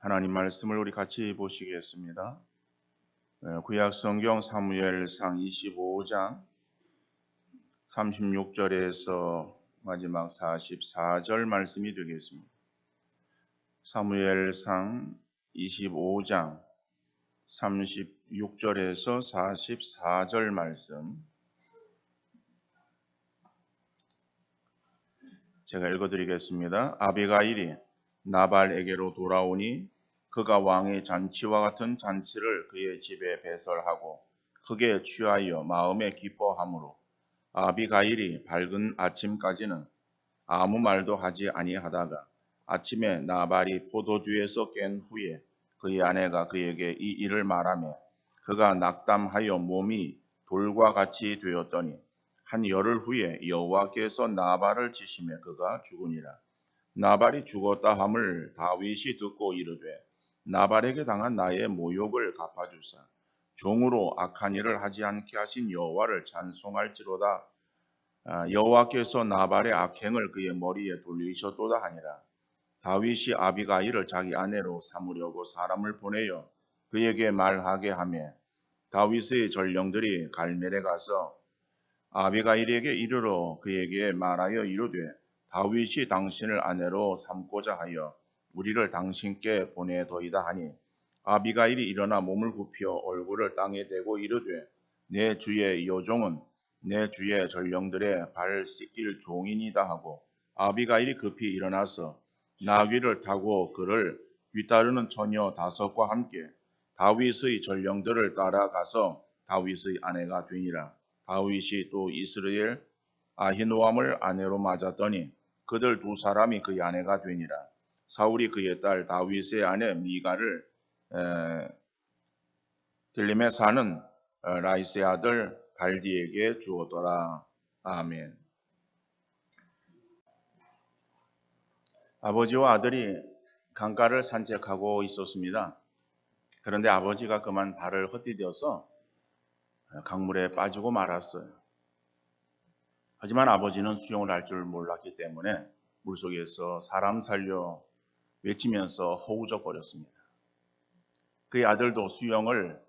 하나님 말씀을 우리 같이 보시겠습니다. 구약 성경 사무엘상 25장 36절에서 마지막 44절 말씀이 되겠습니다. 사무엘상 25장 36절에서 44절 말씀 제가 읽어드리겠습니다. 아비가일이 나발에게로 돌아오니 그가 왕의 잔치와 같은 잔치를 그의 집에 배설하고 크게 취하여 마음에 기뻐하므로 아비가일이 밝은 아침까지는 아무 말도 하지 아니하다가 아침에 나발이 포도주에서 깬 후에 그의 아내가 그에게 이 일을 말하며 그가 낙담하여 몸이 돌과 같이 되었더니 한 열흘 후에 여호와께서 나발을 치시매 그가 죽으니라. 나발이 죽었다 함을 다윗이 듣고 이르되 나발에게 당한 나의 모욕을 갚아주사 종으로 악한 일을 하지 않게 하신 여호와를 찬송할지로다. 여호와께서 나발의 악행을 그의 머리에 돌리셨도다 하니라. 다윗이 아비가일을 자기 아내로 삼으려고 사람을 보내어 그에게 말하게 하며 다윗의 전령들이 갈멜에 가서 아비가일에게 이르러 그에게 말하여 이르되 다윗이 당신을 아내로 삼고자 하여 우리를 당신께 보내더이다 하니 아비가일이 일어나 몸을 굽혀 얼굴을 땅에 대고 이르되 내 주의 여종은 내 주의 전령들의 발 씻길 종이니다 하고 아비가일이 급히 일어나서 나귀를 타고 그를 뒤따르는 처녀 5과 함께 다윗의 전령들을 따라가서 다윗의 아내가 되니라. 다윗이 또 이스라엘 아히노암을 아내로 맞았더니 그들 두 사람이 그의 아내가 되니라. 사울이 그의 딸 다윗의 아내 미가를 길림에 사는 라이스의 아들 발디에게 주었더라. 아멘. 아버지와 아들이 강가를 산책하고 있었습니다. 그런데 아버지가 그만 발을 헛디뎌서 강물에 빠지고 말았어요. 하지만 아버지는 수영을 할 줄 몰랐기 때문에 물속에서 사람 살려 외치면서 허우적거렸습니다. 그의 아들도 수영을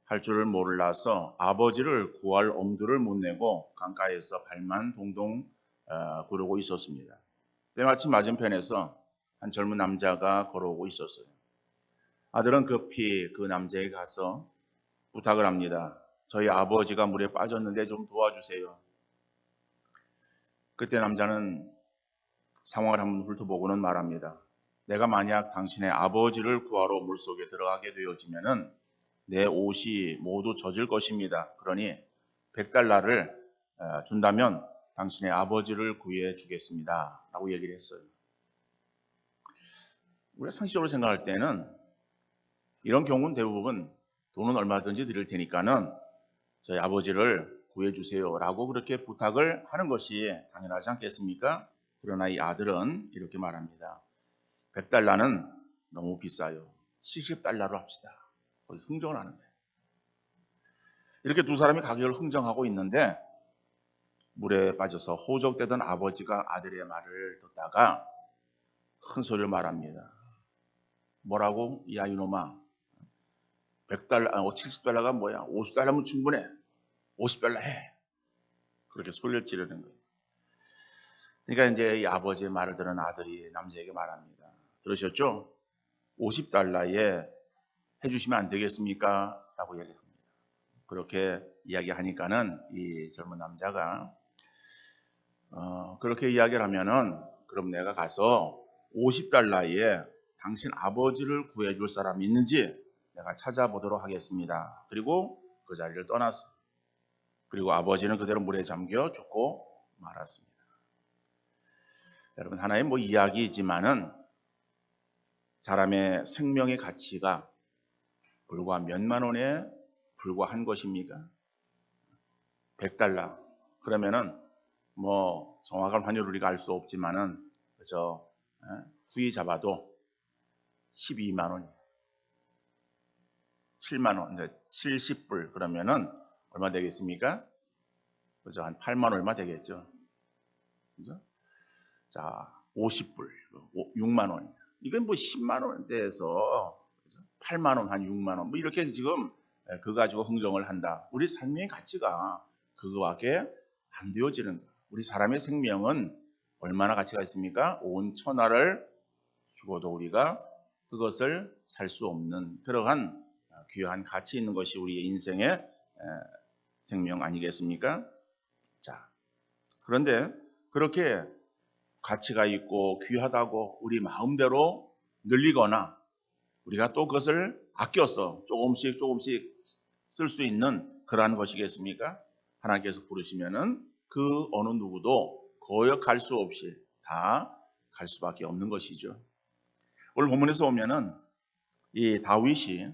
할 줄을 몰라서 아버지를 구할 엄두를 못 내고 강가에서 발만 동동 구르고 있었습니다. 때마침 맞은편에서 한 젊은 남자가 걸어오고 있었어요. 아들은 급히 그 남자에게 가서 부탁을 합니다. 저희 아버지가 물에 빠졌는데 좀 도와주세요. 그때 남자는 상황을 한번 훑어보고는 말합니다. 내가 만약 당신의 아버지를 구하러 물속에 들어가게 되어지면은 내 옷이 모두 젖을 것입니다. 그러니 $100를 준다면 당신의 아버지를 구해 주겠습니다. 라고 얘기를 했어요. 우리가 상식적으로 생각할 때는 이런 경우는 대부분 돈은 얼마든지 드릴 테니까는 저희 아버지를 구해주세요 라고 그렇게 부탁을 하는 것이 당연하지 않겠습니까? 그러나 이 아들은 이렇게 말합니다. $100는 너무 비싸요. $70로 합시다. 거기서 흥정을 하는 거예요. 이렇게 두 사람이 가격을 흥정하고 있는데 물에 빠져서 호적되던 아버지가 아들의 말을 듣다가 큰 소리를 말합니다. 뭐라고? 야 이놈아, $70가 뭐야? $50면 충분해. $50 해. 그렇게 소리를 지르는 거예요. 그러니까 이제 이 아버지의 말을 들은 아들이 남자에게 말합니다. 들으셨죠? $50에 해주시면 안 되겠습니까? 라고 얘기합니다. 그렇게 이야기하니까는 이 젊은 남자가 그렇게 이야기를 하면은 그럼 내가 가서 $50에 당신 아버지를 구해줄 사람이 있는지 내가 찾아보도록 하겠습니다. 그리고 그 자리를 떠났어. 그리고 아버지는 그대로 물에 잠겨 죽고 말았습니다. 여러분 하나의 이야기이지만은 사람의 생명의 가치가 불과 몇만 원에 불과한 것입니까? $100. 그러면은 정확한 환율을 우리가 알 수 없지만은 그저 후이 잡아도 12만 원, 7만 원, 70불 그러면은 얼마 되겠습니까? 그죠? 한 8만 얼마 되겠죠. 그죠? 자, 50불, 6만 원. 이건 뭐 10만 원대에서 8만 원, 한 6만 원, 뭐 이렇게 지금 그거 가지고 흥정을 한다. 우리 생명의 가치가 그거밖에 안 되어지는 거야. 우리 사람의 생명은 얼마나 가치가 있습니까? 온 천하를 죽어도 우리가 그것을 살 수 없는 그러한 귀한 가치 있는 것이 우리의 인생의 생명 아니겠습니까? 자, 그런데 그렇게 가치가 있고 귀하다고 우리 마음대로 늘리거나 우리가 또 그것을 아껴서 조금씩 쓸 수 있는 그러한 것이겠습니까? 하나님께서 부르시면은 그 어느 누구도 거역할 수 없이 다 갈 수밖에 없는 것이죠. 오늘 본문에서 보면은 이 다윗이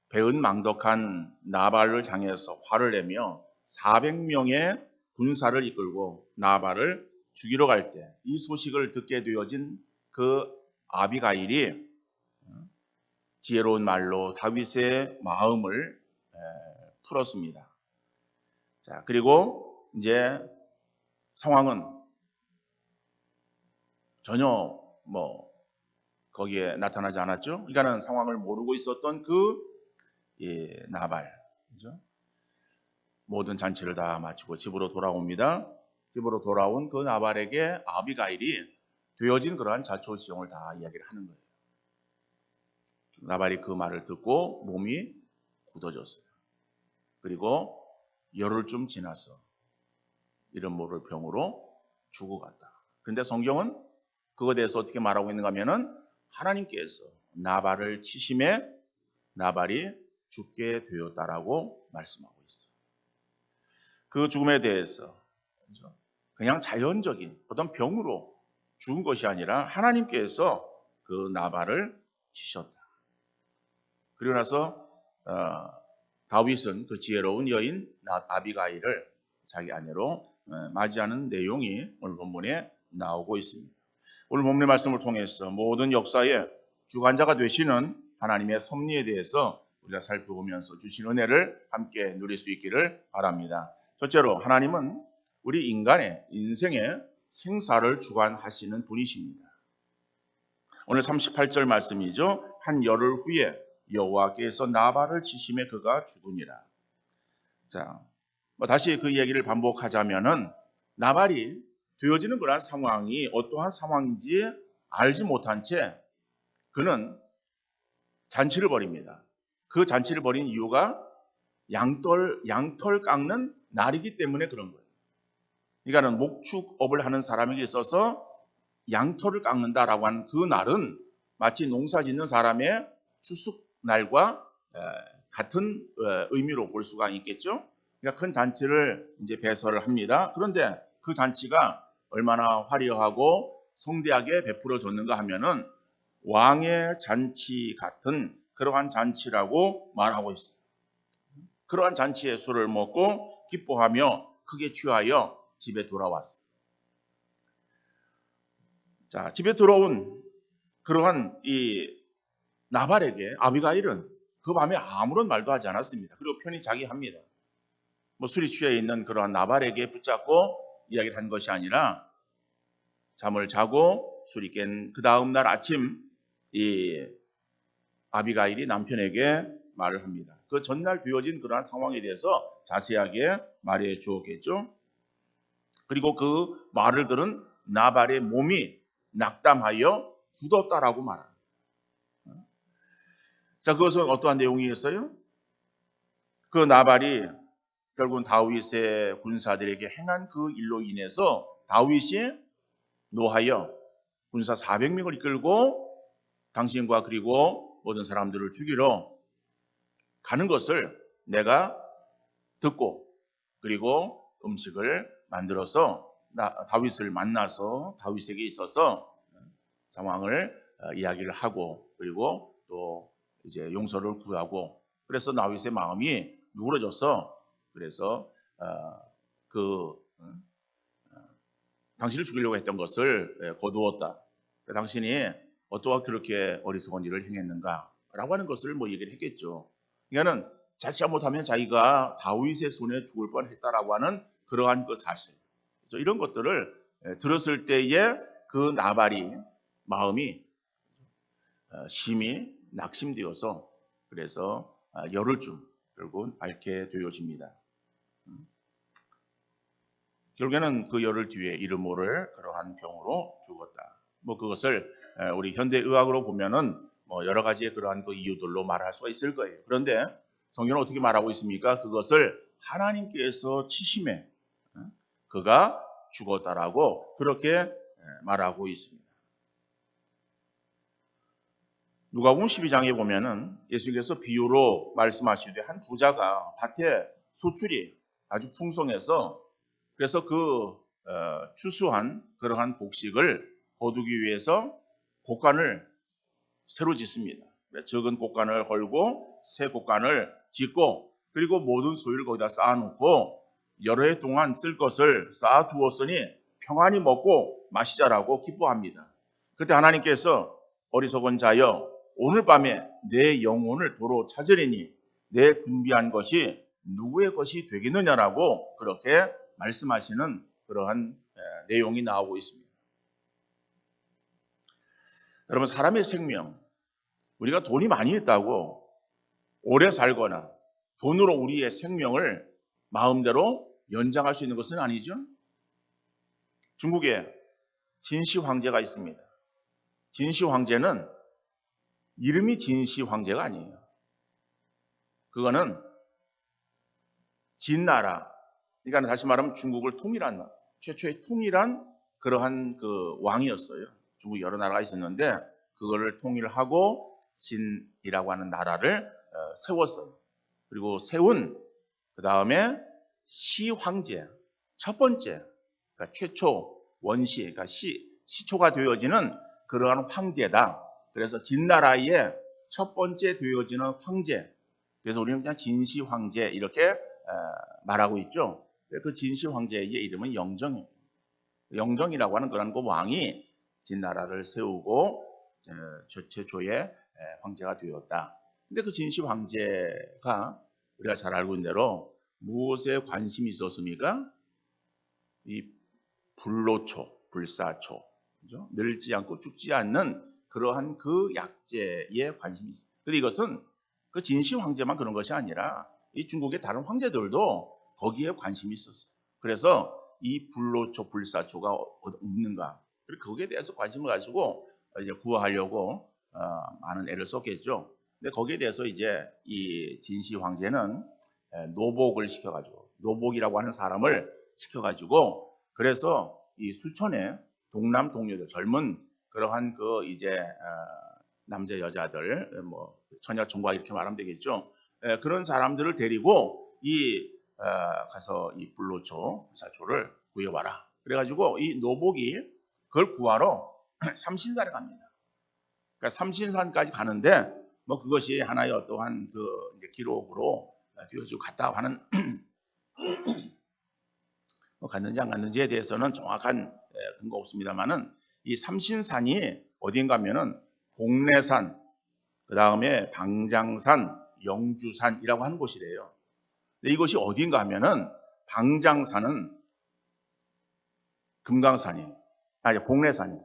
배은망덕한 나발을 향해서 화를 내며 400명의 군사를 이끌고 나발을 죽이러 갈 때 이 소식을 듣게 되어진 그 아비가일이 지혜로운 말로 다윗의 마음을 풀었습니다. 자, 그리고 이제 상황은 전혀 거기에 나타나지 않았죠. 그러니까는 상황을 모르고 있었던 그 나발, 그죠? 모든 잔치를 다 마치고 집으로 돌아옵니다. 집으로 돌아온 그 나발에게 아비가일이 되어진 그러한 자초지종을 다 이야기를 하는 거예요. 나발이 그 말을 듣고 몸이 굳어졌어요. 그리고 열흘쯤 지나서 이름 모를 병으로 죽어갔다. 그런데 성경은 그거에 대해서 어떻게 말하고 있는가 하면은 하나님께서 나발을 치심에 나발이 죽게 되었다라고 말씀하고 있어요. 그 죽음에 대해서 그냥 자연적인 어떤 병으로 죽은 것이 아니라 하나님께서 그 나발을 치셨다. 그리고 나서 다윗은 그 지혜로운 여인 아비가일을 자기 아내로 맞이하는 내용이 오늘 본문에 나오고 있습니다. 오늘 본문의 말씀을 통해서 모든 역사의 주관자가 되시는 하나님의 섭리에 대해서 우리가 살펴보면서 주신 은혜를 함께 누릴 수 있기를 바랍니다. 첫째로 하나님은 우리 인간의 인생의 생사를 주관하시는 분이십니다. 오늘 38절 말씀이죠. 한 열흘 후에 여호와께서 나발을 치심에 그가 죽으니라. 자, 다시 그 얘기를 반복하자면은 나발이 되어지는 그런 상황이 어떠한 상황인지 알지 못한 채 그는 잔치를 벌입니다. 그 잔치를 벌인 이유가 양털 깎는 날이기 때문에 그런 거예요. 그러니까는 목축업을 하는 사람에게 있어서 양털을 깎는다라고 하는 그 날은 마치 농사 짓는 사람의 추수날과 같은 의미로 볼 수가 있겠죠. 그러니까 큰 잔치를 이제 배설을 합니다. 그런데 그 잔치가 얼마나 화려하고 성대하게 베풀어졌는가 하면은 왕의 잔치 같은 그러한 잔치라고 말하고 있어요. 그러한 잔치에 술을 먹고 기뻐하며 크게 취하여 집에 돌아왔어요. 자, 집에 들어온 그러한 이 나발에게 아비가일은 그 밤에 아무런 말도 하지 않았습니다. 그리고 편히 자기 합니다. 술이 취해 있는 그러한 나발에게 붙잡고 이야기를 한 것이 아니라 잠을 자고 술이 깬 그 다음 날 아침 이 아비가일이 남편에게 말을 합니다. 그 전날 되어진 그러한 상황에 대해서 자세하게 말해 주었겠죠. 그리고 그 말을 들은 나발의 몸이 낙담하여 굳었다라고 말합니다. 자, 그것은 어떠한 내용이었어요? 그 나발이 결국은 다윗의 군사들에게 행한 그 일로 인해서 다윗이 노하여 군사 400명을 이끌고 당신과 그리고 모든 사람들을 죽이러 가는 것을 내가 듣고 그리고 음식을 만들어서 다윗을 만나서 다윗에게 있어서 상황을 이야기를 하고 그리고 또 이제 용서를 구하고 그래서 다윗의 마음이 누그러져서 그래서 당신을 죽이려고 했던 것을 거두었다. 당신이 어떠한 그렇게 어리석은 일을 행했는가라고 하는 것을 얘기를 했겠죠. 그러니까는 자칫 잘못하면 자기가 다윗의 손에 죽을 뻔했다라고 하는 그러한 그 사실, 이런 것들을 들었을 때에 그 나발이 마음이 심히 낙심되어서 그래서 열흘쯤 결국은 앓게 되어집니다. 결국에는 그 열흘 뒤에 이름 모를 그러한 병으로 죽었다. 뭐 그것을 우리 현대 의학으로 보면은 뭐 여러 가지의 그러한 그 이유들로 말할 수가 있을 거예요. 그런데 성경은 어떻게 말하고 있습니까? 그것을 하나님께서 치심해 그가 죽었다라고 그렇게 말하고 있습니다. 누가복음 12장에 보면은 예수님께서 비유로 말씀하시되 한 부자가 밭에 소출이 아주 풍성해서 그래서 그 추수한 그러한 곡식을 거두기 위해서 곡간을 새로 짓습니다. 적은 곡간을 헐고 새 곡간을 짓고 그리고 모든 소유를 거기다 쌓아놓고 여러 해 동안 쓸 것을 쌓아두었으니 평안히 먹고 마시자라고 기뻐합니다. 그때 하나님께서 어리석은 자여 오늘 밤에 내 영혼을 도로 찾으리니 내 준비한 것이 누구의 것이 되겠느냐라고 그렇게 말씀하시는 그러한 내용이 나오고 있습니다. 여러분 사람의 생명 우리가 돈이 많이 있다고 오래 살거나 돈으로 우리의 생명을 마음대로 연장할 수 있는 것은 아니죠. 중국에 진시 황제가 있습니다. 진시 황제는 이름이 진시 황제가 아니에요. 그거는 진나라, 그러니까 다시 말하면 중국을 통일한 최초의 통일한 그러한 그 왕이었어요. 중국 여러 나라가 있었는데 그거를 통일하고 진이라고 하는 나라를 세웠어요. 그리고 세운 그 다음에 시 황제 첫 번째, 그러니까 최초 원시, 그러니까 시초가 되어지는 그러한 황제다. 그래서 진나라의 첫 번째 되어지는 황제. 그래서 우리는 그냥 진시 황제 이렇게 말하고 있죠. 그 진시 황제의 이름은 영정이에요. 영정이라고 하는 그런 그 왕이 진나라를 세우고 최초의 황제가 되었다. 근데 그 진시 황제가 우리가 잘 알고 있는 대로 무엇에 관심이 있었습니까? 이 불로초, 불사초, 그죠? 늙지 않고 죽지 않는 그러한 그 약재에 관심이 있어요. 근데 이것은 그 진시 황제만 그런 것이 아니라 이 중국의 다른 황제들도 거기에 관심이 있었어요. 그래서 이 불로초, 불사초가 없는가? 그리고 거기에 대해서 관심을 가지고 이제 구하려고 많은 애를 썼겠죠. 근데 거기에 대해서 이제 이 진시 황제는 노복을 시켜가지고 노복이라고 하는 사람을 시켜가지고 그래서 이 수천의 동남 동료들 젊은 그러한 그 이제 남자 여자들 뭐 처녀 총각 이렇게 말하면 되겠죠. 그런 사람들을 데리고 이 가서 이 불로초 불사초를 구해와라. 그래가지고 이 노복이 그걸 구하러 삼신산에 갑니다. 그러니까 삼신산까지 가는데 뭐 그것이 하나의 어떠한 그 이제 기록으로 되어지고 갔다 하는 뭐 갔는지 안 갔는지에 대해서는 정확한 근거 없습니다만은 이 삼신산이 어딘가 하면은 봉래산, 그 다음에 방장산, 영주산이라고 하는 곳이래요. 근데 이것이 어딘가 하면은 방장산은 금강산이에요. 아니 봉래산이에요.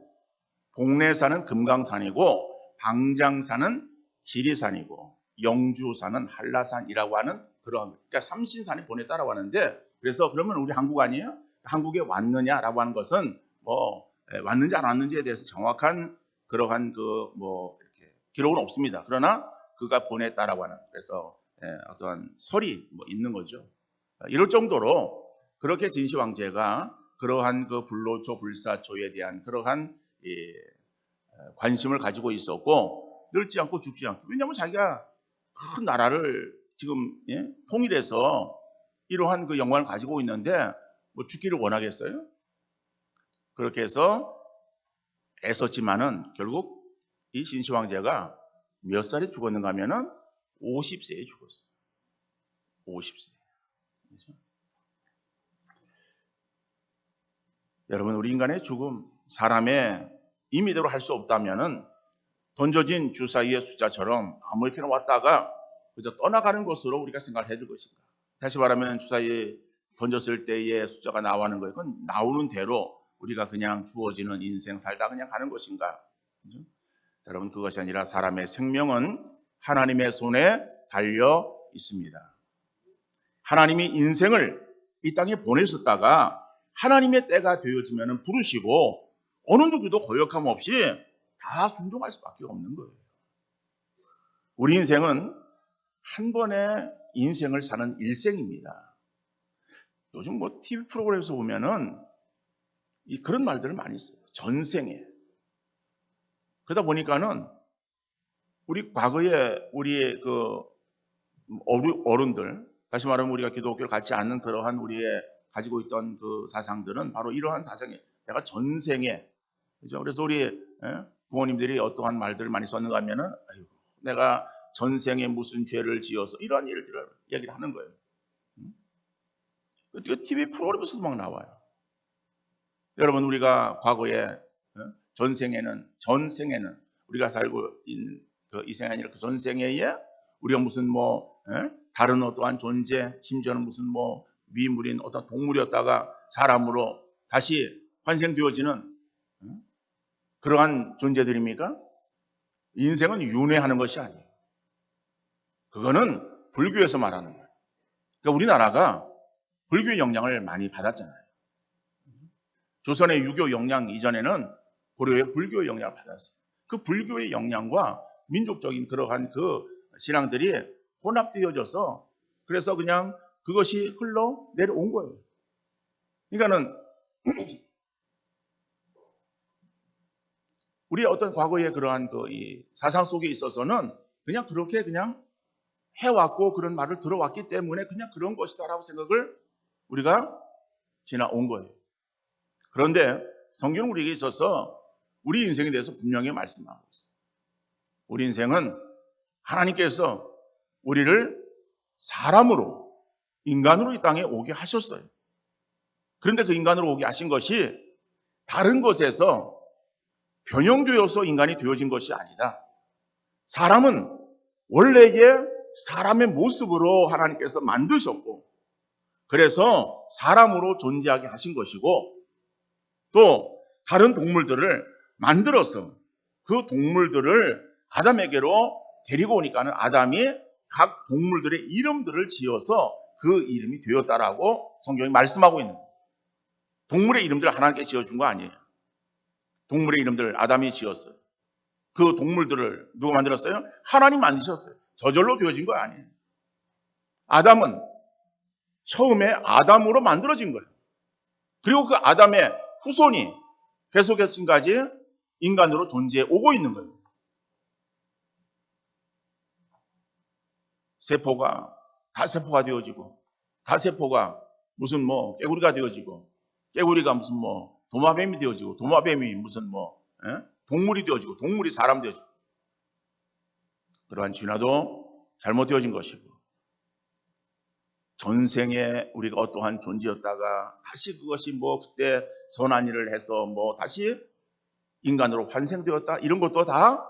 봉래산은 금강산이고 방장산은 지리산이고 영주산은 한라산이라고 하는 그런 그러니까 삼신산이 본에 따라왔는데 그래서 그러면 우리 한국 아니에요? 한국에 왔느냐라고 하는 것은 뭐 왔는지 안 왔는지에 대해서 정확한 그러한 그 뭐 이렇게 기록은 없습니다. 그러나 그가 본에 따라와는 그래서 어떠한 설이 뭐 있는 거죠. 이럴 정도로 그렇게 진시 황제가 그러한 그 불로초 불사초에 대한 그러한 관심을 가지고 있었고 늙지 않고 죽지 않고 왜냐하면 자기가 큰 나라를 지금 통일해서 이러한 그 영광을 가지고 있는데 뭐 죽기를 원하겠어요? 그렇게 해서 애썼지만은 결국 이 진시 황제가 몇 살에 죽었는가 하면은 50세에 죽었어요. 50세. 그렇죠? 여러분 우리 인간의 죽음 사람의 임의대로 할 수 없다면은 던져진 주사위의 숫자처럼 아무렇게나 왔다가 그저 떠나가는 것으로 우리가 생각을 해줄 것인가. 다시 말하면 주사위에 던졌을 때의 숫자가 나오는 거예요. 그건 나오는 대로 우리가 그냥 주어지는 인생 살다 그냥 가는 것인가. 그렇죠? 여러분, 그것이 아니라 사람의 생명은 하나님의 손에 달려 있습니다. 하나님이 인생을 이 땅에 보내셨다가 하나님의 때가 되어지면 부르시고 어느 누구도 거역함 없이 다 순종할 수밖에 없는 거예요. 우리 인생은 한 번의 인생을 사는 일생입니다. 요즘 뭐 TV 프로그램에서 보면은 그런 말들을 많이 써요. 전생에. 그러다 보니까는 우리 과거에 우리의 그 어른들, 다시 말하면 우리가 기독교를 갖지 않는 그러한 우리의 가지고 있던 그 사상들은 바로 이러한 사상이에요. 내가 전생에, 그죠? 그래서 우리 부모님들이 어떠한 말들을 많이 썼는가 하면은, 아이고, 내가 전생에 무슨 죄를 지어서 이러한 일들을 얘기를 하는 거예요. TV 프로그램에서도 막 나와요. 여러분, 우리가 과거에 전생에는 우리가 살고 있는 이 생이 아니라 그 전생에 우리가 무슨 다른 어떠한 존재, 심지어는 무슨 미물인 어떤 동물이었다가 사람으로 다시 환생되어지는 그러한 존재들입니까? 인생은 윤회하는 것이 아니에요. 그거는 불교에서 말하는 거예요. 그러니까 우리나라가 불교의 영향을 많이 받았잖아요. 조선의 유교 영향 이전에는 고려의 불교의 영향을 받았어요. 그 불교의 영향과 민족적인 그러한 그 신앙들이 혼합되어져서 그래서 그냥 그것이 흘러 내려온 거예요. 그러니까는 우리의 어떤 과거의 그러한 이 사상 속에 있어서는 그냥 그렇게 그냥 해왔고 그런 말을 들어왔기 때문에 그냥 그런 것이다라고 생각을 우리가 지나온 거예요. 그런데 성경은 우리에게 있어서 우리 인생에 대해서 분명히 말씀하고 있어요. 우리 인생은 하나님께서 우리를 사람으로, 인간으로 이 땅에 오게 하셨어요. 그런데 그 인간으로 오게 하신 것이 다른 것에서 변형되어서 인간이 되어진 것이 아니라 사람은 원래의 사람의 모습으로 하나님께서 만드셨고 그래서 사람으로 존재하게 하신 것이고 또 다른 동물들을 만들어서 그 동물들을 아담에게로 데리고 오니까는 아담이 각 동물들의 이름들을 지어서 그 이름이 되었다라고 성경이 말씀하고 있는 거예요. 동물의 이름들을 하나님께 지어준 거 아니에요. 동물의 이름들을 아담이 지었어요. 그 동물들을 누가 만들었어요? 하나님 만드셨어요. 저절로 되어진 거 아니에요. 아담은 처음에 아담으로 만들어진 거예요. 그리고 그 아담의 후손이 계속해서 지금까지 인간으로 존재해 오고 있는 거예요. 세포가 다세포가 되어지고 다세포가 무슨 깨구리가 되어지고 깨구리가 무슨 도마뱀이 되어지고 도마뱀이 무슨 동물이 되어지고 동물이 사람 되어지고 그러한 진화도 잘못되어진 것이고 전생에 우리가 어떠한 존재였다가 다시 그것이 그때 선한 일을 해서 다시 인간으로 환생되었다 이런 것도 다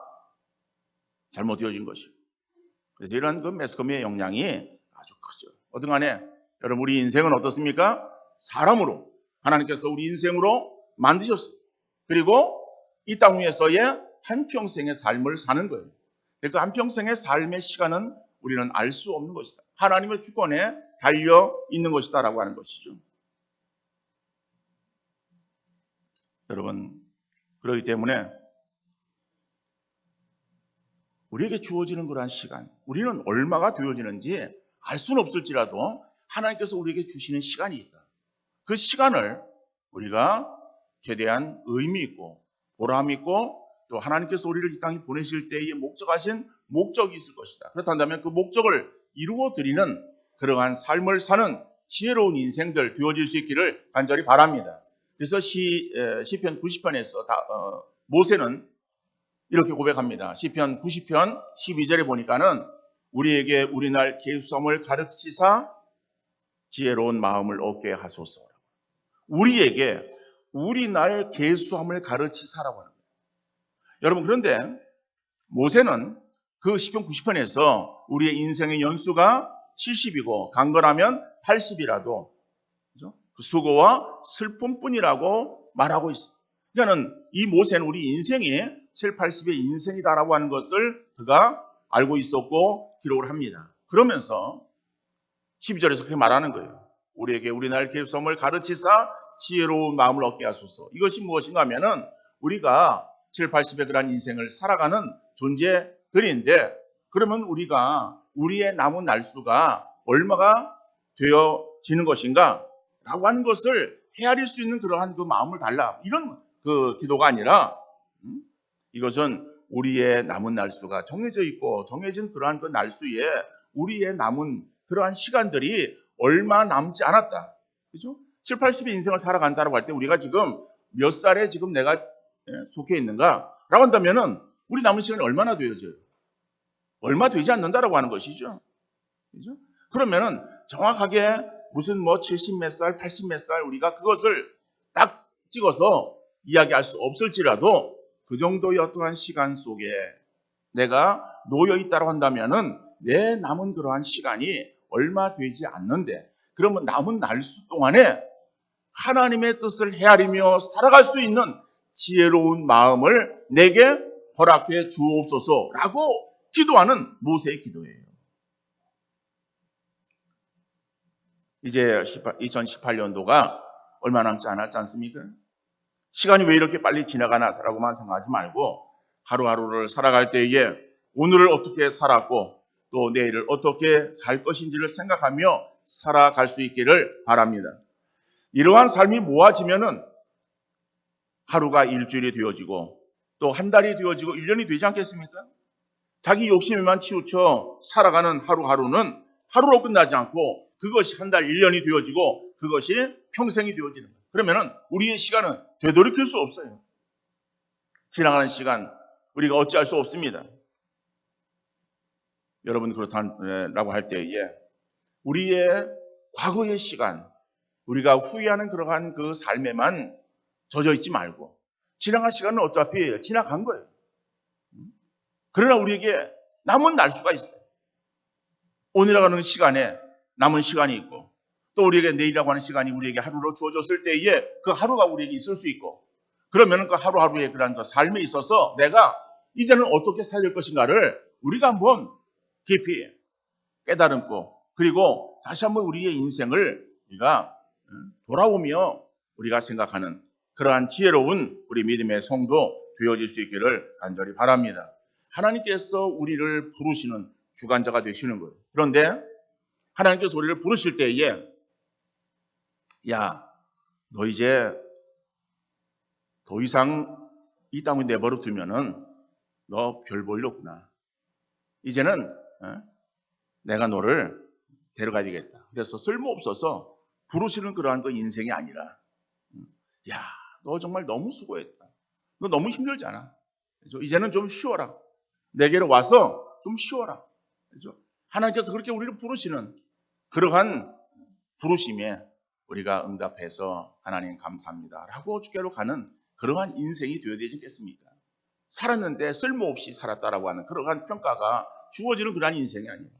잘못되어진 것이고 그래서 이런 그 매스컴의 영향이 아주 크죠. 어떤 간에 여러분 우리 인생은 어떻습니까? 사람으로 하나님께서 우리 인생으로 만드셨어요. 그리고 이 땅 위에서의 한평생의 삶을 사는 거예요. 그 한평생의 삶의 시간은 우리는 알 수 없는 것이다. 하나님의 주권에 달려 있는 것이다라고 하는 것이죠. 여러분 그렇기 때문에 우리에게 주어지는 그러한 시간, 우리는 얼마가 되어지는지 알 수는 없을지라도 하나님께서 우리에게 주시는 시간이 있다. 그 시간을 우리가 최대한 의미 있고 보람 있고 또 하나님께서 우리를 이 땅에 보내실 때에 목적하신 목적이 있을 것이다. 그렇다면 그 목적을 이루어드리는 그러한 삶을 사는 지혜로운 인생들 되어질 수 있기를 간절히 바랍니다. 그래서 시편 90편에서 모세는 이렇게 고백합니다. 시편 90편 12절에 보니까는 우리에게 우리날 계수함을 가르치사 지혜로운 마음을 얻게 하소서. 우리에게 우리날 계수함을 가르치사라고 합니다. 여러분 그런데 모세는 그 시편 90편에서 우리의 인생의 연수가 70이고 강건하면 80이라도 그렇죠? 그 수고와 슬픔뿐이라고 말하고 있어요. 그러니까는 이 모세는 우리 인생이 7, 80의 인생이다라고 하는 것을 그가 알고 있었고 기록을 합니다. 그러면서 12절에서 그렇게 말하는 거예요. 우리에게 우리나라의 계수성을 가르치사 지혜로운 마음을 얻게 하소서. 이것이 무엇인가 하면은 우리가 7, 80의 그런 인생을 살아가는 존재들인데, 그러면 우리가 우리의 남은 날수가 얼마가 되어지는 것인가 라고 하는 것을 헤아릴 수 있는 그러한 그 마음을 달라, 이런 그 기도가 아니라 이것은 우리의 남은 날수가 정해져 있고 정해진 그러한 그 날수에 우리의 남은 그러한 시간들이 얼마 남지 않았다. 그죠? 7, 80의 인생을 살아간다고 할 때 우리가 지금 몇 살에 지금 내가 속해 있는가 라고 한다면은 우리 남은 시간이 얼마나 되어져요? 얼마 되지 않는다라고 하는 것이죠. 그죠? 그러면은 정확하게 무슨 뭐 70 몇 살, 80 몇 살 우리가 그것을 딱 찍어서 이야기할 수 없을지라도 그 정도의 어떠한 시간 속에 내가 놓여 있다고 한다면은 내 남은 그러한 시간이 얼마 되지 않는데, 그러면 남은 날수 동안에 하나님의 뜻을 헤아리며 살아갈 수 있는 지혜로운 마음을 내게 허락해 주옵소서라고 기도하는 모세의 기도예요. 이제 2018년도가 얼마 남지 않았지 않습니까? 시간이 왜 이렇게 빨리 지나가나라고만 생각하지 말고 하루하루를 살아갈 때에 오늘을 어떻게 살았고 또 내일을 어떻게 살 것인지를 생각하며 살아갈 수 있기를 바랍니다. 이러한 삶이 모아지면은 하루가 일주일이 되어지고 또 한 달이 되어지고 1년이 되지 않겠습니까? 자기 욕심에만 치우쳐 살아가는 하루하루는 하루로 끝나지 않고 그것이 한 달, 1년이 되어지고 그것이 평생이 되어지는 거예요. 그러면은 우리의 시간은 되돌이킬 수 없어요. 지나가는 시간 우리가 어찌할 수 없습니다. 여러분 그렇다라고 할 때에 우리의 과거의 시간, 우리가 후회하는 그러한 그 삶에만 젖어 있지 말고 지나간 시간은 어차피 지나간 거예요. 그러나 우리에게 남은 날수가 있어요. 오늘이라고 하는 시간에 남은 시간이 있고 또 우리에게 내일이라고 하는 시간이 우리에게 하루로 주어졌을 때에 그 하루가 우리에게 있을 수 있고, 그러면은 그 하루하루의 그런 그 삶에 있어서 내가 이제는 어떻게 살릴 것인가를 우리가 한번 깊이 깨달음고, 그리고 다시 한번 우리의 인생을 우리가 돌아오며 우리가 생각하는 그러한 지혜로운 우리 믿음의 성도 되어질 수 있기를 간절히 바랍니다. 하나님께서 우리를 부르시는 주관자가 되시는 거예요. 그런데 하나님께서 우리를 부르실 때에 야, 너 이제 더 이상 이 땅을 내버려 두면은 너 별 볼 일 없구나. 이제는 내가 너를 데려가야 되겠다. 그래서 쓸모없어서 부르시는 그러한 그 인생이 아니라 야, 너 정말 너무 수고했다. 너 너무 힘들잖아. 그렇죠? 이제는 좀 쉬어라. 내게로 와서 좀 쉬어라. 그렇죠? 하나님께서 그렇게 우리를 부르시는 그러한 부르심에 우리가 응답해서 하나님 감사합니다 라고 주께로 가는 그러한 인생이 되어야 되지 않겠습니까? 살았는데 쓸모없이 살았다라고 하는 그러한 평가가 주어지는 그러한 인생이 아니라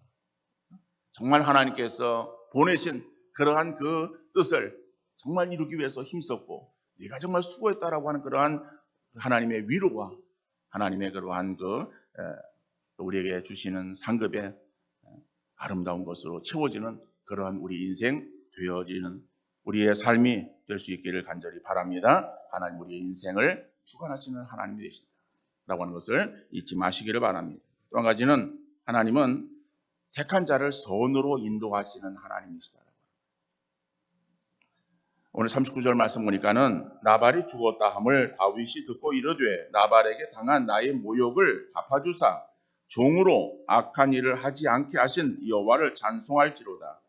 정말 하나님께서 보내신 그러한 그 뜻을 정말 이루기 위해서 힘썼고 네가 정말 수고했다라고 하는 그러한 하나님의 위로가 하나님의 그러한 그 우리에게 주시는 상급의 아름다운 것으로 채워지는 그러한 우리 인생 되어지는 우리의 삶이 될 수 있기를 간절히 바랍니다. 하나님 우리의 인생을 주관하시는 하나님이 되신다라고 하는 것을 잊지 마시기를 바랍니다. 또 한 가지는 하나님은 택한 자를 선으로 인도하시는 하나님이시다. 오늘 39절 말씀 보니까는 나발이 죽었다 함을 다윗이 듣고 이르되 나발에게 당한 나의 모욕을 갚아주사 종으로 악한 일을 하지 않게 하신 여호와를 찬송할지로다.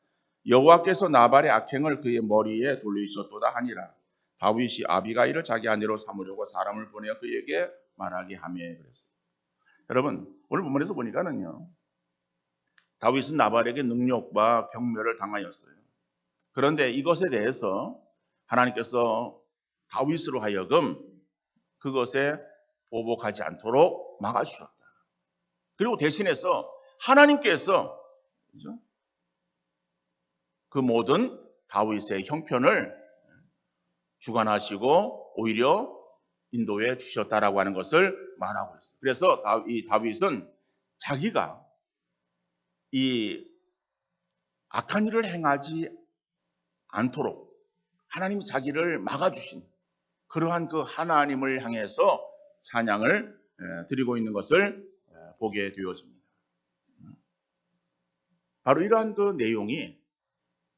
여호와께서 나발의 악행을 그의 머리에 돌리셨도다 하니라. 다윗이 아비가일을 자기 아내로 삼으려고 사람을 보내어 그에게 말하게 하며 그랬어요. 여러분 오늘 본문에서 보니까는요, 다윗은 나발에게 능욕과 경멸을 당하였어요. 그런데 이것에 대해서 하나님께서 다윗으로 하여금 그것에 보복하지 않도록 막아주셨다. 그리고 대신해서 하나님께서 그 모든 다윗의 형편을 주관하시고 오히려 인도해 주셨다라고 하는 것을 말하고 있어요. 그래서 이 다윗은 자기가 이 악한 일을 행하지 않도록 하나님이 자기를 막아주신 그러한 그 하나님을 향해서 찬양을 드리고 있는 것을 보게 되어집니다. 바로 이러한 그 내용이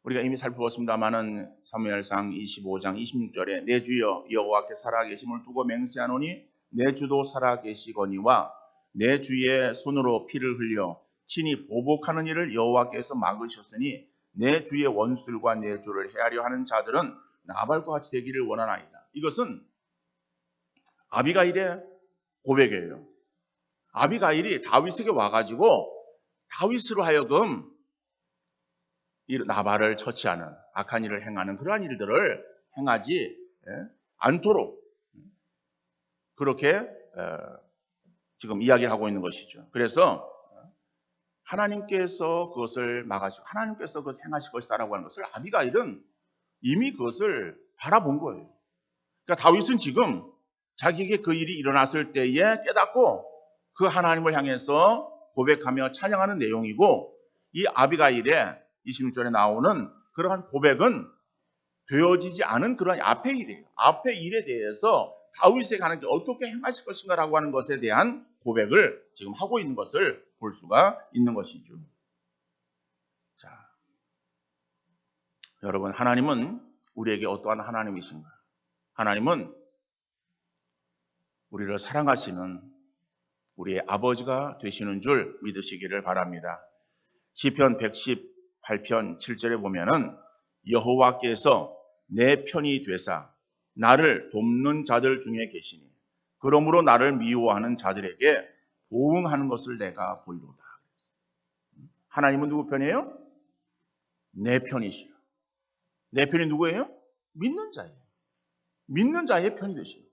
우리가 이미 살펴봤습니다마는 사무엘상 25장 26절에 내 주여 여호와께 살아계심을 두고 맹세하노니 내 주도 살아계시거니와 내 주의 손으로 피를 흘려 친히 보복하는 일을 여호와께서 막으셨으니 내 주의 원수들과 내 주를 헤아려 하는 자들은 나발과 같이 되기를 원하나이다. 이것은 아비가일의 고백이에요. 아비가일이 다윗에게 와가지고 다윗으로 하여금 이 나발을 처치하는 악한 일을 행하는 그러한 일들을 행하지 않도록 그렇게 지금 이야기를 하고 있는 것이죠. 그래서 하나님께서 그것을 막아주시고 하나님께서 그것을 행하실 것이다라고 하는 것을 아비가일은 이미 그것을 바라본 거예요. 그러니까 다윗은 지금 자기에게 그 일이 일어났을 때에 깨닫고 그 하나님을 향해서 고백하며 찬양하는 내용이고 이 아비가일의 26절에 나오는 그러한 고백은 되어지지 않은 그러한 앞의 일이에요. 앞의 일에 대해서 다윗에게 하나님께 어떻게 행하실 것인가라고 하는 것에 대한 고백을 지금 하고 있는 것을 볼 수가 있는 것이죠. 자, 여러분, 하나님은 우리에게 어떠한 하나님이신가? 하나님은 우리를 사랑하시는 우리의 아버지가 되시는 줄 믿으시기를 바랍니다. 시편 118편 7절에 보면은 여호와께서 내 편이 되사 나를 돕는 자들 중에 계시니 그러므로 나를 미워하는 자들에게 보응하는 것을 내가 보이로다. 하나님은 누구 편이에요? 내 편이시라. 내 편이 누구예요? 믿는 자예요. 믿는 자의 편이 되시요.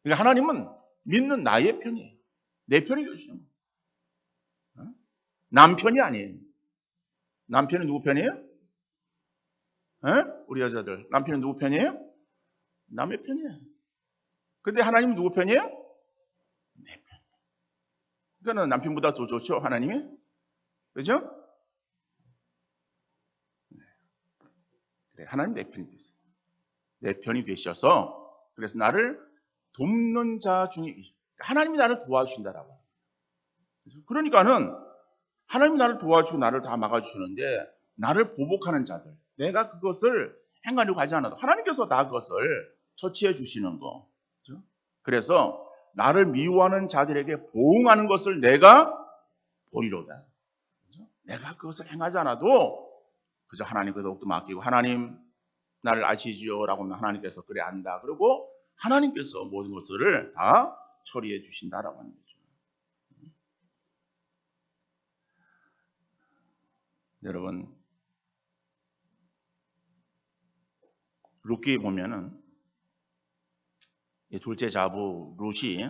그러니까 하나님은 믿는 나의 편이에요. 내 편이 되시죠. 남편이 아니에요. 남편은 누구 편이에요? 우리 여자들. 남편은 누구 편이에요? 남의 편이에요. 근데 하나님은 누구 편이에요? 내 편. 그러니까 남편보다 더 좋죠, 하나님이? 그죠? 그래, 하나님 내 편이 되세요. 내 편이 되셔서 그래서 나를 돕는 자 중에 하나님이 나를 도와주신다라고. 그러니까는 하나님이 나를 도와주고 나를 다 막아주시는데 나를 보복하는 자들, 내가 그것을 행하려고 하지 않아도 하나님께서 다 그것을 처치해 주시는 거. 그래서 나를 미워하는 자들에게 보응하는 것을 내가 보리로다. 내가 그것을 행하지 않아도 그저 하나님께 더욱더 맡기고 하나님 나를 아시지요 라고 하면 하나님께서 그래 안다. 그리고 하나님께서 모든 것들을 다 처리해 주신다라고 하는 거죠. 여러분, 룻기 보면은 둘째 자부 룻이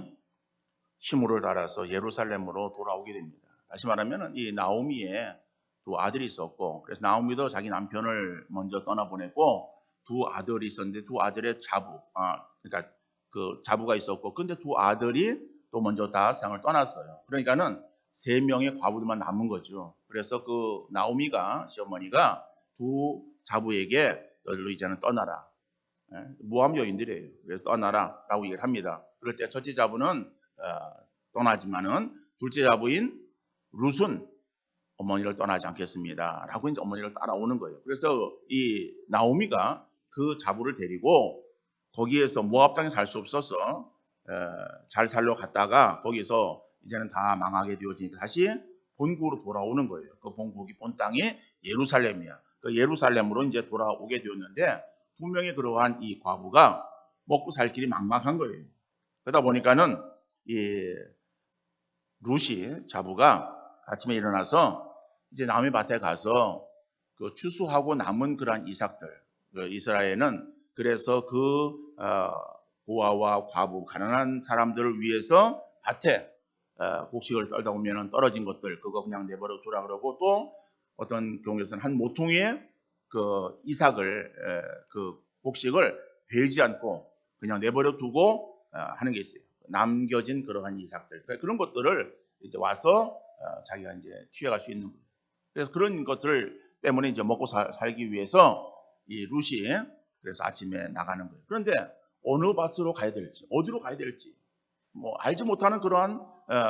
시므를 따라서 예루살렘으로 돌아오게 됩니다. 다시 말하면 이 나오미의 두 아들이 있었고, 그래서 나오미도 자기 남편을 먼저 떠나보냈고 두 아들이 있었는데 두 아들의 자부, 그러니까 그 자부가 있었고, 근데 두 아들이 또 먼저 다 세상을 떠났어요. 그러니까는 3명의 과부들만 남은 거죠. 그래서 그 나오미가 시어머니가 두 자부에게 너희들로 이제는 떠나라. 모함 여인들이에요. 그래서 떠나라라고 얘기를 합니다. 그럴 때 첫째 자부는 떠나지만은 둘째 자부인 룻은 어머니를 떠나지 않겠습니다. 라고 이제 어머니를 따라오는 거예요. 그래서 이 나오미가 그 자부를 데리고 거기에서 모압 땅에 살 수 없어서 잘 살러 갔다가 거기서 이제는 다 망하게 되어지니까 다시 본국으로 돌아오는 거예요. 그 본국이 본 땅이 예루살렘이야. 그 예루살렘으로 이제 돌아오게 되었는데 두 명의 그러한 이 과부가 먹고 살 길이 막막한 거예요. 그러다 보니까는 이 룻이 자부가 아침에 일어나서 이제 남의 밭에 가서 그 추수하고 남은 그러한 이삭들, 이스라엘은 그래서 그 고아와 과부, 가난한 사람들을 위해서 밭에 곡식을 떨다 보면 떨어진 것들 그거 그냥 내버려 두라 그러고, 또 어떤 경우에서는 한 모퉁이에 그 이삭을 그 곡식을 베지 않고 그냥 내버려 두고 하는 게 있어요. 남겨진 그러한 이삭들. 그런 것들을 이제 와서 자기가 이제 취해갈 수 있는 거예요. 그래서 그런 것들 때문에 이제 먹고 살기 위해서 이 룻이 그래서 아침에 나가는 거예요. 그런데 어느 밭으로 가야 될지, 어디로 가야 될지 뭐 알지 못하는 그러한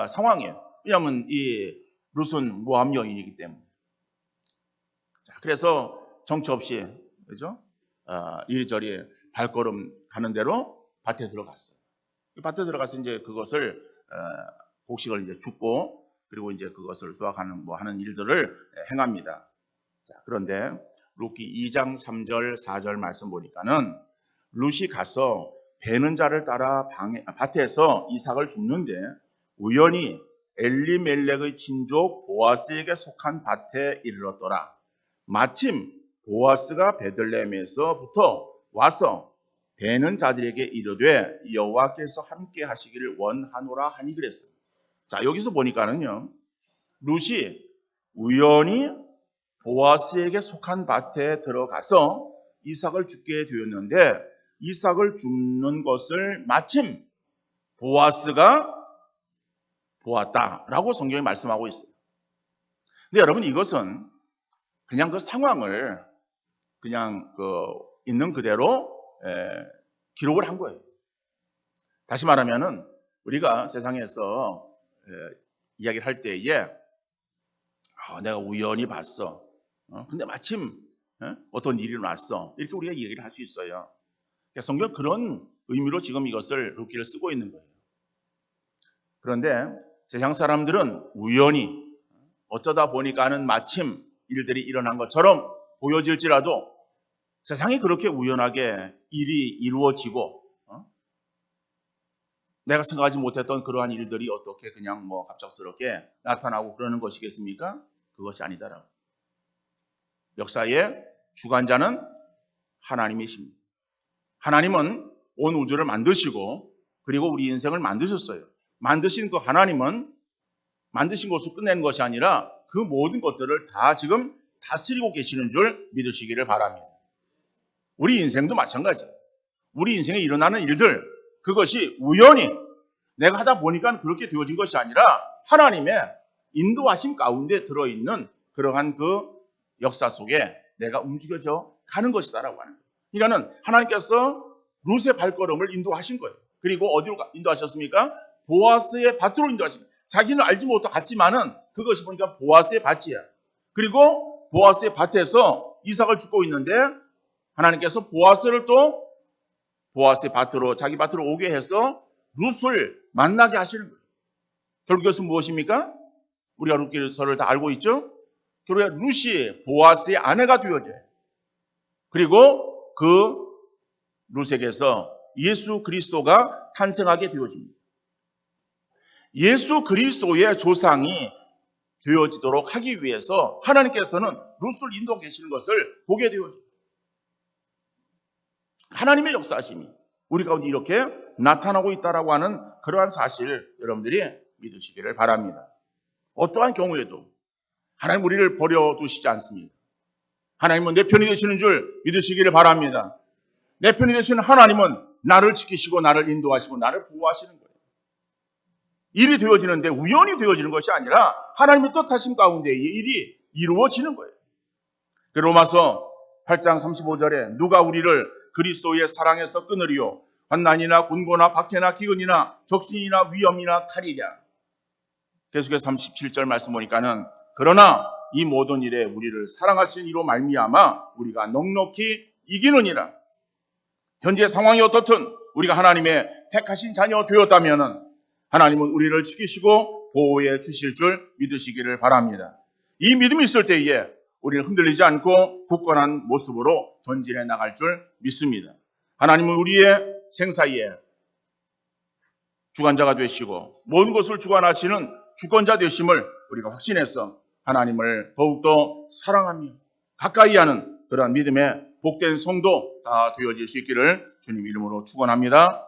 상황이에요. 왜냐하면 이 룻은 모압 여인이기 때문에. 자, 그래서 정처 없이 그죠? 이리저리 발걸음 가는 대로 밭에 들어갔어요. 밭에 들어가서 이제 그것을 곡식을 이제 줍고 그리고 이제 그것을 수확하는 뭐 하는 일들을 행합니다. 자, 그런데 룻기 2장 3절 4절 말씀 보니까는 룻이 가서 베는 자를 따라 밭에서 이삭을 줍는데 우연히 엘리멜렉의 친족 보아스에게 속한 밭에 이르렀더라. 마침 보아스가 베들레헴에서부터 와서 베는 자들에게 이르되 여호와께서 함께 하시기를 원하노라 하니 그랬어요. 자, 여기서 보니까는요, 룻이 우연히 보아스에게 속한 밭에 들어가서 이삭을 줍게 되었는데 이삭을 줍는 것을 마침 보아스가 보았다라고 성경이 말씀하고 있어요. 근데 여러분 이것은 그냥 그 상황을 그냥 있는 그대로 기록을 한 거예요. 다시 말하면은 우리가 세상에서 이야기를 할 때에 내가 우연히 봤어. 근데 마침 어떤 일이 일어났어. 이렇게 우리가 얘기를 할 수 있어요. 성경 그런 의미로 지금 이것을 룻기를 쓰고 있는 거예요. 그런데 세상 사람들은 우연히 어쩌다 보니까는 마침 일들이 일어난 것처럼 보여질지라도 세상이 그렇게 우연하게 일이 이루어지고 내가 생각하지 못했던 그러한 일들이 어떻게 그냥 뭐 갑작스럽게 나타나고 그러는 것이겠습니까? 그것이 아니다라고. 역사의 주관자는 하나님이십니다. 하나님은 온 우주를 만드시고 그리고 우리 인생을 만드셨어요. 만드신 그 하나님은 만드신 것을 끝내는 것이 아니라 그 모든 것들을 다 지금 다스리고 계시는 줄 믿으시기를 바랍니다. 우리 인생도 마찬가지예요. 우리 인생에 일어나는 일들 그것이 우연히 내가 하다 보니까 그렇게 되어진 것이 아니라 하나님의 인도하심 가운데 들어있는 그러한 그 역사 속에 내가 움직여져 가는 것이다라고 하는 거예요. 그러니까는 하나님께서 룻의 발걸음을 인도하신 거예요. 그리고 어디로 인도하셨습니까? 보아스의 밭으로 인도하신 거예요. 자기는 알지 못하고 갔지만은 그것이 보니까 보아스의 밭이야. 그리고 보아스의 밭에서 이삭을 줍고 있는데 하나님께서 보아스를 또 보아스의 밭으로 자기 밭으로 오게 해서 룻을 만나게 하시는 거예요. 결국 이것은 무엇입니까? 우리가 룻기서를 다 알고 있죠? 결국 룻이 보아스의 아내가 되어져요. 그리고 그 룻에게서 예수 그리스도가 탄생하게 되어집니다. 예수 그리스도의 조상이 되어지도록 하기 위해서 하나님께서는 룻을 인도하고 계시는 것을 보게 되어집니다. 하나님의 역사하심이 우리 가운데 이렇게 나타나고 있다라고 하는 그러한 사실을 여러분들이 믿으시기를 바랍니다. 어떠한 경우에도 하나님 우리를 버려두시지 않습니다. 하나님은 내 편이 되시는 줄 믿으시기를 바랍니다. 내 편이 되시는 하나님은 나를 지키시고 나를 인도하시고 나를 보호하시는 거예요. 일이 되어지는데 우연히 되어지는 것이 아니라 하나님의 뜻하심 가운데 이 일이 이루어지는 거예요. 로마서 8장 35절에 누가 우리를 그리스도의 사랑에서 끊으리요 환난이나 곤고나 박해나 기근이나 적신이나 위험이나 칼이랴. 계속해서 37절 말씀 보니까는 그러나 이 모든 일에 우리를 사랑하신 이로 말미암아 우리가 넉넉히 이기느니라. 현재 상황이 어떻든 우리가 하나님의 택하신 자녀 되었다면은 하나님은 우리를 지키시고 보호해 주실 줄 믿으시기를 바랍니다. 이 믿음이 있을 때에 우리는 흔들리지 않고 굳건한 모습으로 전진해 나갈 줄 믿습니다. 하나님은 우리의 생사에 주관자가 되시고 모든 것을 주관하시는 주권자 되심을 우리가 확신해서 하나님을 더욱더 사랑하며 가까이 하는 그러한 믿음의 복된 성도 다 되어질 수 있기를 주님 이름으로 축원합니다.